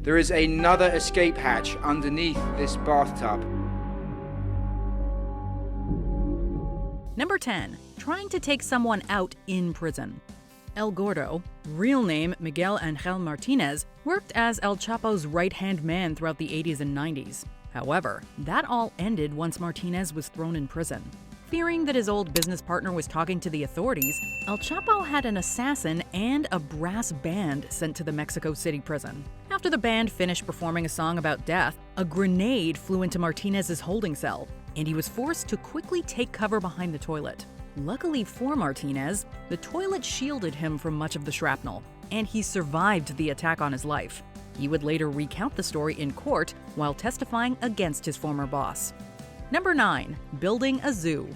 There is another escape hatch underneath this bathtub. Number 10. Trying to take someone out in prison. El Gordo, real name Miguel Angel Martinez, worked as El Chapo's right-hand man throughout the 80s and 90s. However, that all ended once Martinez was thrown in prison. Fearing that his old business partner was talking to the authorities, El Chapo had an assassin and a brass band sent to the Mexico City prison. After the band finished performing a song about death, a grenade flew into Martinez's holding cell, and he was forced to quickly take cover behind the toilet. Luckily for Martinez, the toilet shielded him from much of the shrapnel, and he survived the attack on his life. He would later recount the story in court while testifying against his former boss. Number 9. Building a zoo.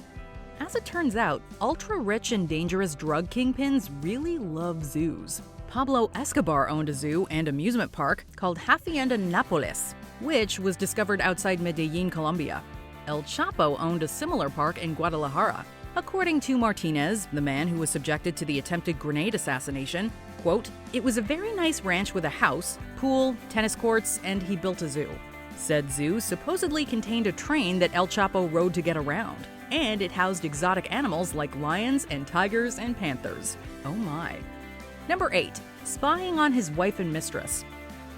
As it turns out, ultra-rich and dangerous drug kingpins really love zoos. Pablo Escobar owned a zoo and amusement park called Hacienda Nápoles, which was discovered outside Medellin, Colombia. El Chapo owned a similar park in Guadalajara. According to Martinez, the man who was subjected to the attempted grenade assassination, quote, "It was a very nice ranch with a house, pool, tennis courts, and he built a zoo." Said zoo supposedly contained a train that El Chapo rode to get around, and it housed exotic animals like lions and tigers and panthers. Oh my. Number 8. Spying on his wife and mistress.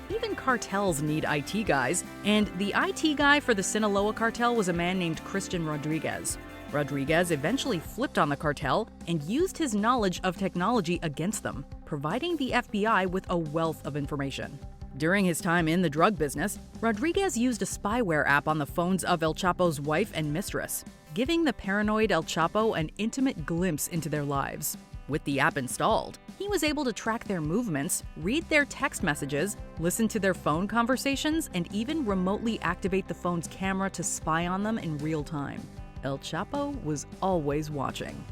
Even cartels need IT guys, and the IT guy for the Sinaloa cartel was a man named Christian Rodriguez. Rodriguez eventually flipped on the cartel and used his knowledge of technology against them, providing the FBI with a wealth of information. During his time in the drug business, Rodriguez used a spyware app on the phones of El Chapo's wife and mistress, giving the paranoid El Chapo an intimate glimpse into their lives. With the app installed, he was able to track their movements, read their text messages, listen to their phone conversations, and even remotely activate the phone's camera to spy on them in real time. El Chapo was always watching.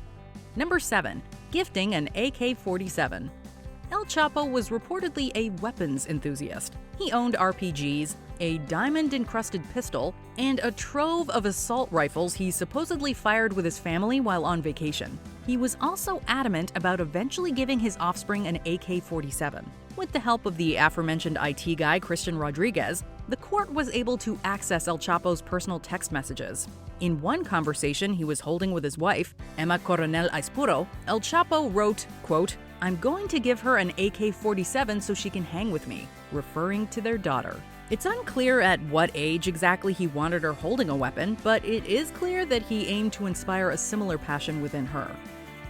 Number 7. Gifting an AK-47. El Chapo was reportedly a weapons enthusiast. He owned RPGs, a diamond-encrusted pistol, and a trove of assault rifles he supposedly fired with his family while on vacation. He was also adamant about eventually giving his offspring an AK-47. With the help of the aforementioned IT guy Christian Rodriguez, the court was able to access El Chapo's personal text messages. In one conversation he was holding with his wife, Emma Coronel Aispuro, El Chapo wrote, quote, "I'm going to give her an AK-47 so she can hang with me," referring to their daughter. It's unclear at what age exactly he wanted her holding a weapon, but it is clear that he aimed to inspire a similar passion within her.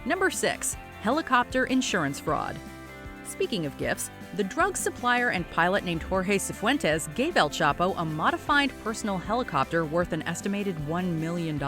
Number 6. Helicopter insurance fraud. Speaking of gifts, the drug supplier and pilot named Jorge Cifuentes gave El Chapo a modified personal helicopter worth an estimated $1 million.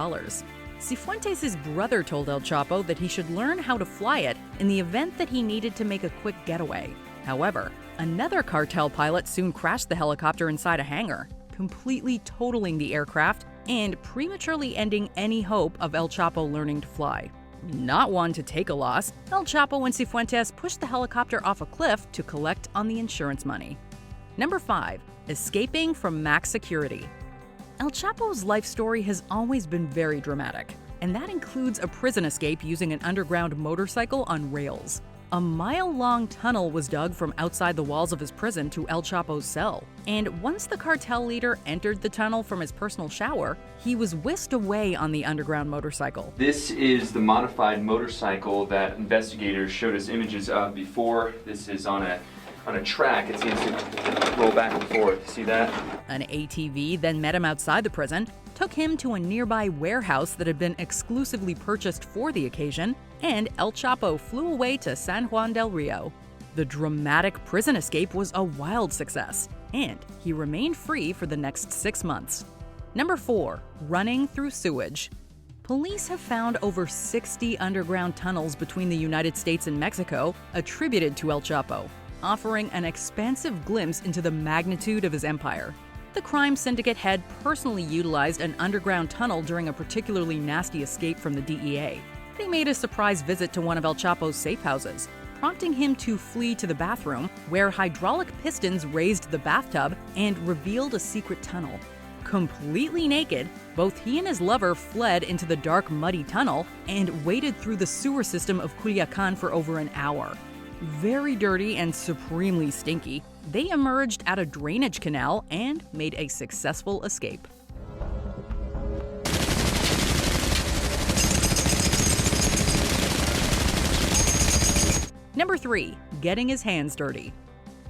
Cifuentes' brother told El Chapo that he should learn how to fly it in the event that he needed to make a quick getaway. However, another cartel pilot soon crashed the helicopter inside a hangar, completely totaling the aircraft and prematurely ending any hope of El Chapo learning to fly. Not one to take a loss, El Chapo and Cifuentes pushed the helicopter off a cliff to collect on the insurance money. Number 5. Escaping from max security. El Chapo's life story has always been very dramatic, and that includes a prison escape using an underground motorcycle on rails. A mile-long tunnel was dug from outside the walls of his prison to El Chapo's cell, and once the cartel leader entered the tunnel from his personal shower, he was whisked away on the underground motorcycle. This is the modified motorcycle that investigators showed us images of before. This is on a track. It seems to roll back and forth. See that? An ATV then met him outside the prison, took him to a nearby warehouse that had been exclusively purchased for the occasion, and El Chapo flew away to San Juan del Rio. The dramatic prison escape was a wild success, and he remained free for the next 6 months. Number 4. Running through sewage. Police have found over 60 underground tunnels between the United States and Mexico attributed to El Chapo, offering an expansive glimpse into the magnitude of his empire. The crime syndicate had personally utilized an underground tunnel during a particularly nasty escape from the DEA. They made a surprise visit to one of El Chapo's safe houses, prompting him to flee to the bathroom, where hydraulic pistons raised the bathtub and revealed a secret tunnel. Completely naked, both he and his lover fled into the dark, muddy tunnel and waded through the sewer system of Culiacan for over an hour. Very dirty and supremely stinky, They emerged at a drainage canal and made a successful escape. Number 3. Getting his hands dirty.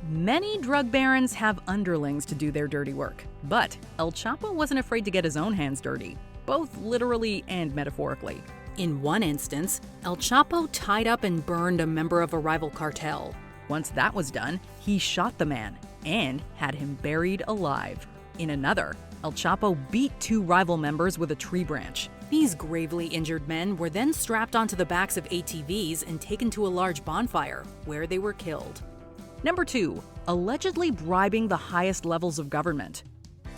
Many drug barons have underlings to do their dirty work, but El Chapo wasn't afraid to get his own hands dirty, both literally and metaphorically. In one instance, El Chapo tied up and burned a member of a rival cartel. Once that was done, he shot the man and had him buried alive. In another, El Chapo beat 2 rival members with a tree branch. These gravely injured men were then strapped onto the backs of ATVs and taken to a large bonfire, where they were killed. Number 2. Allegedly bribing the highest levels of government.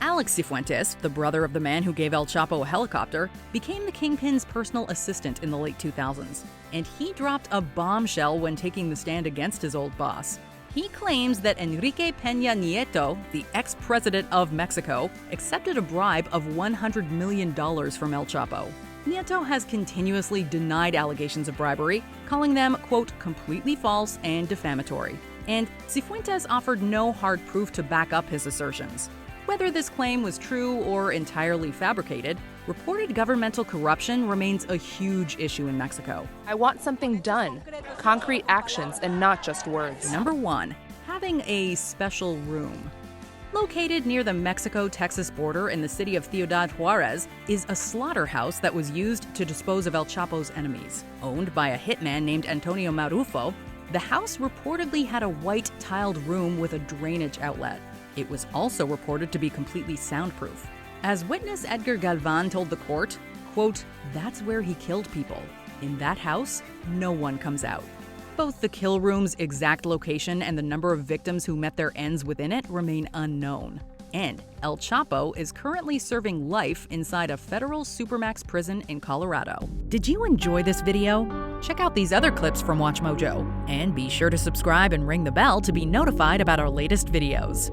Alex Cifuentes, the brother of the man who gave El Chapo a helicopter, became the Kingpin's personal assistant in the late 2000s, and he dropped a bombshell when taking the stand against his old boss. He claims that Enrique Peña Nieto, the ex-president of Mexico, accepted a bribe of $100 million from El Chapo. Nieto has continuously denied allegations of bribery, calling them, quote, completely false and defamatory. And Cifuentes offered no hard proof to back up his assertions. Whether this claim was true or entirely fabricated, reported governmental corruption remains a huge issue in Mexico. I want something done, concrete actions and not just words. Number 1. Having a special room. Located near the Mexico-Texas border in the city of Ciudad Juarez is a slaughterhouse that was used to dispose of El Chapo's enemies. Owned by a hitman named Antonio Marufo, the house reportedly had a white tiled room with a drainage outlet. It was also reported to be completely soundproof. As witness Edgar Galvan told the court, quote, "That's where he killed people. In that house, no one comes out." Both the kill room's exact location and the number of victims who met their ends within it remain unknown. And El Chapo is currently serving life inside a federal supermax prison in Colorado. Did you enjoy this video? Check out these other clips from WatchMojo, and be sure to subscribe and ring the bell to be notified about our latest videos.